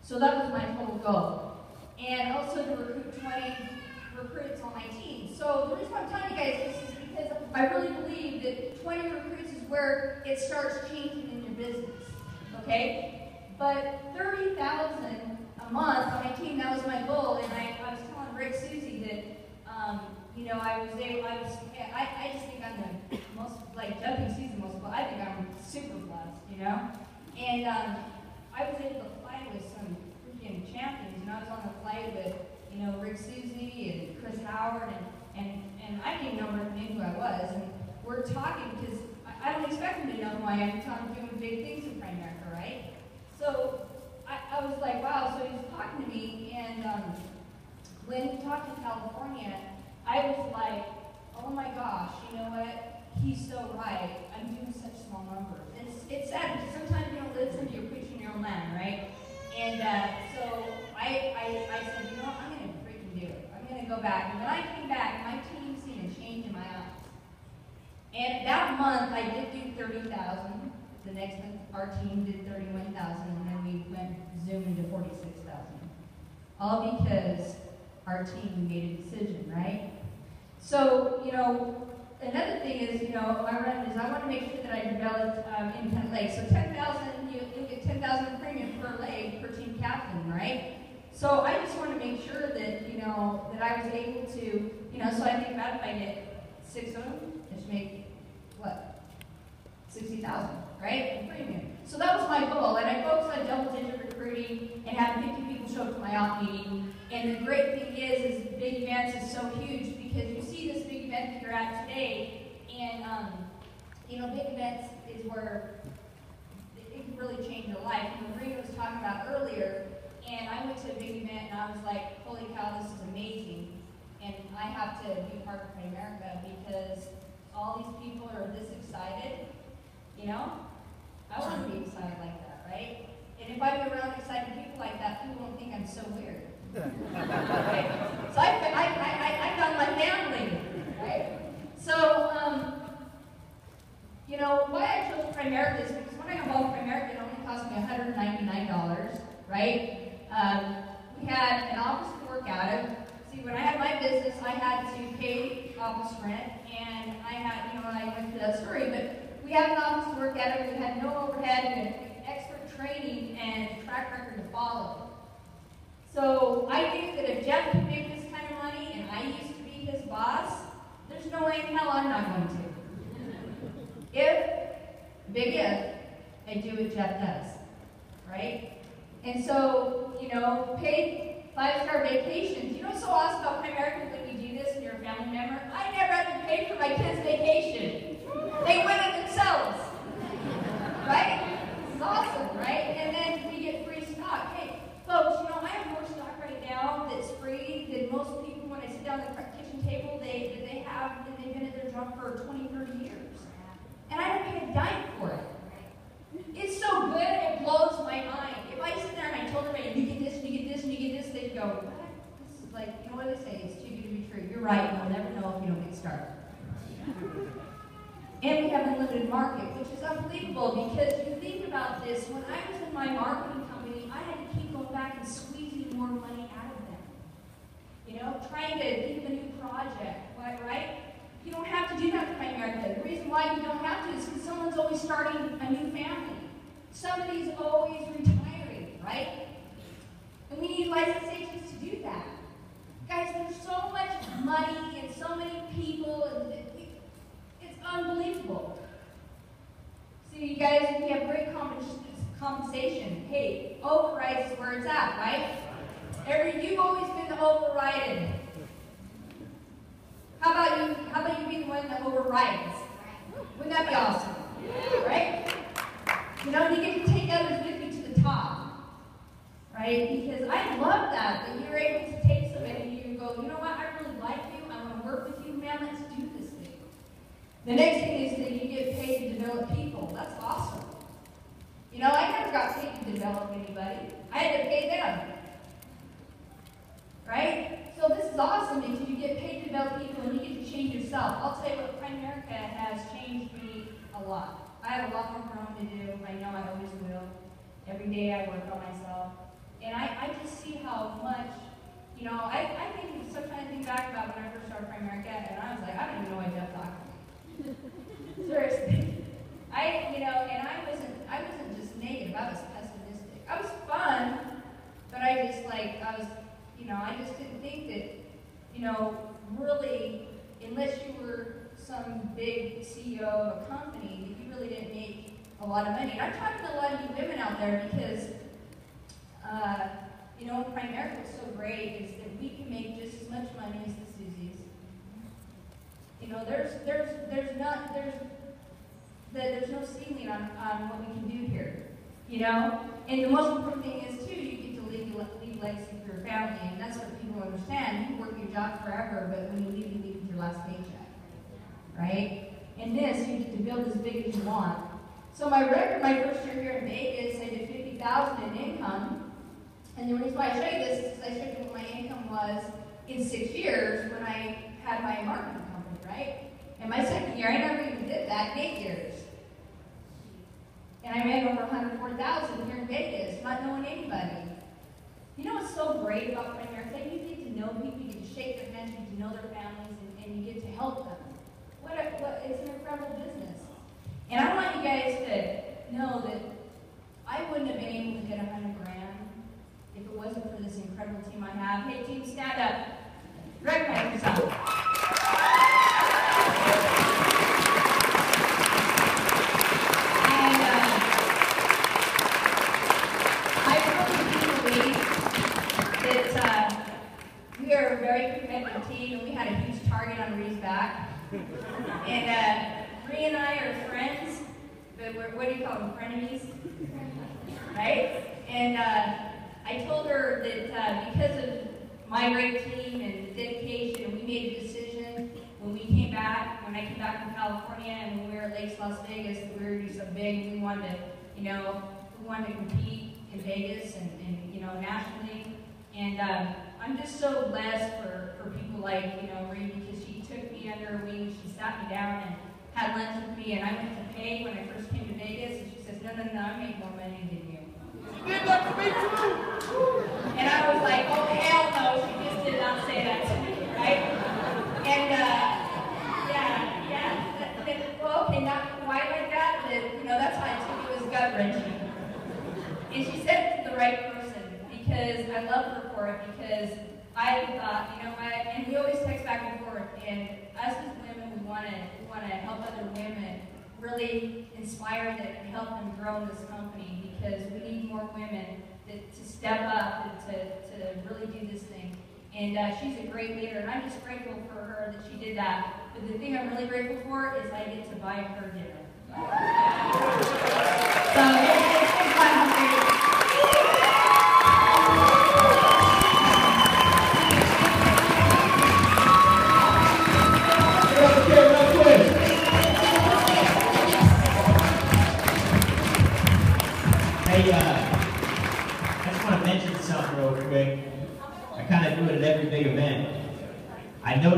So that was my total goal. And also to recruit 20 recruits on my team. So the reason I'm telling you guys this is because I really believe that 20 recruits is where it starts changing in your business, okay? But 30,000 a month on my team, that was my goal. And I was telling Rick Susie that, you know, I just think I'm the most, like, jumping season most, but I think I'm super blessed, you know? And I was able to fly with some freaking champions, and I was on the flight with, you know, Rick Susie and Chris Howard, and I didn't even know who I was, and we're talking because I don't expect them to know who I am until I'm doing big things in Primerica, right? So I was like, wow, so he was talking to me, and when he talked to California, I was like, oh my gosh, you know what? He's so right. I'm doing such small numbers. And it's sad because sometimes you don't listen to your preaching in your own land, right? And so I said, you know what? I'm going to freaking do it. I'm going to go back. And when I came back, my team seen a change in my eyes. And that month, I did do 30,000. The next month, our team did 31,000, and then we went zooming to 46,000. All because our team made a decision, right? So, you know, another thing is, you know, my run is I want to make sure that I develop independent legs. So 10,000, you'll get 10,000 premium per leg per team captain, right? So I just want to make sure that, you know, that I was able to, you know, so I think about if I get 6 of them, I should make, what, 60,000, right, in premium. So that was my goal, and I focused on double-digit recruiting and having 50 people show up to my op meeting. And the great thing is big events is so huge because you see this big event that you're at today, and you know, big events is where it can really change your life. And Maria was talking about earlier, and I went to a big event and I was like, holy cow, this is amazing. And I have to be part of Primerica because all these people are this excited, you know? I want to be excited like that, right? And if I'm around excited people like that, people won't think I'm so weird. Right? So I found my family, right? So, you know, why I chose Primerica is because when I got home, Primerica, it only cost me $199, right? We had an office to work out of. See, when I had my business, I had to pay office rent, and I had, you know, I went through that story, but we had an office to work out of. We had no overhead and expert training and track record to follow. So I think that if Jeff can make this kind of money, and I used to be his boss, there's no way in hell I'm not going to. If I do what Jeff does, right? And so, you know, paid 5-star vacations. You know what's so awesome about Primerica when you do this and you're a family member? I never have to pay for my kids' vacation. They win it themselves. Right? It's awesome, right? And then we get free stock. Hey, folks, you know, I have more stock right now that's free than most people when I sit down at the kitchen table they have, and they've been at their job for 20, 30 years. And I don't pay a dime for it. It's so good, it blows my mind. If I sit there and I told everybody, you get this, and you get this, and you get this, they'd go, what? This is like, you know what they say, it's too good to be true. You're right, you'll never know if you don't get started. And we have an unlimited market, which is unbelievable because you think about this, when I was in my marketing company, I had to keep going back and squeezing more money out of them. You know, trying to give them a new project, right? You don't have to do that with Primerica. The reason why you don't have to is because someone's always starting a new family. Somebody's always retiring, right? And we need license agents to do that. Guys, there's so much money and so many people, and it's unbelievable. See, you guys, we have great compensation. Hey, overrides is where it's at, right? You've always been overrided. How about you be the one that overrides? Wouldn't that be awesome? Right? You know, you get to take others with you to the top. Right? Because I love that you're able to take somebody and you go, you know what, I really like you, I want to work with you, man, let's do this thing. The next thing is that you get paid to develop people. That's awesome. You know, I never got paid to develop anybody. I had to pay them. Right? So this is awesome because you get paid to develop people and you get to change yourself. I'll tell you what, Primerica has changed me a lot. I have a lot more growing to do. I know I always will. Every day I work on myself. And I just see how much, you know, I think sometimes think back about when I first started Primary Academy, and I was like, I don't even know why Jeff talked to me. Seriously. And I wasn't just negative, I was pessimistic. I was fun, but I just I just didn't think that, really, unless you were some big CEO of a company, that you really didn't make a lot of money. And I'm talking to a lot of you women out there because, Primerica is so great is that we can make just as much money as the Susies. There's no ceiling on what we can do here, And the most important thing is too, you get to leave legacy for your family, and that's what people understand. You work your job forever, but when you leave with your last paycheck, right? And this, you get to build as big as you want. So my record, my first year here in Vegas, I did $50,000 in income, and the reason why I show you this is because I showed you what my income was in 6 years when I had my marketing company, right? And my second year, I never even did that in 8 years. And I made over $104,000 here in Vegas, not knowing anybody. You know what's so great about Primerica? You get to know people, you get to shake their hands, you get to know their families, and you get to help them. It's an incredible business. And I want you guys to know that I wouldn't have been able to get $100,000 if it wasn't for this incredible team I have. Hey team, stand up. Recognize yourself. We are a very competitive team, and we had a huge target on Ree's back. And Ree and I are friends, but what do you call them, frenemies? Right? And I told her that because of my great team and the dedication, we made a decision when I came back from California and when we were at Lakes Las Vegas, that we were going to do something big, and we wanted to compete in Vegas and nationally. And I'm just so blessed for people like, Ree, because she took me under her wing, she sat me down and had lunch with me, and I went to pay when I first came to Vegas, and she says, no, I make more money than you. She did that to me too! And I was like, oh, hell no, she just did not say that to me, right? And, well, okay, not quite like that, but, that's why I told you it was gut-wrenching. And she said it to the right person, because I love her for it, because I thought, and we always text back and forth, and us as women, we want to help other women, really inspire them and help them grow in this company, because we need more women to step up and to really do this thing. And she's a great leader, and I'm just grateful for her that she did that. But the thing I'm really grateful for is I get to buy her dinner. So it's fun. Hey, I just want to mention something real quick. I kind of do it at every big event. I noticed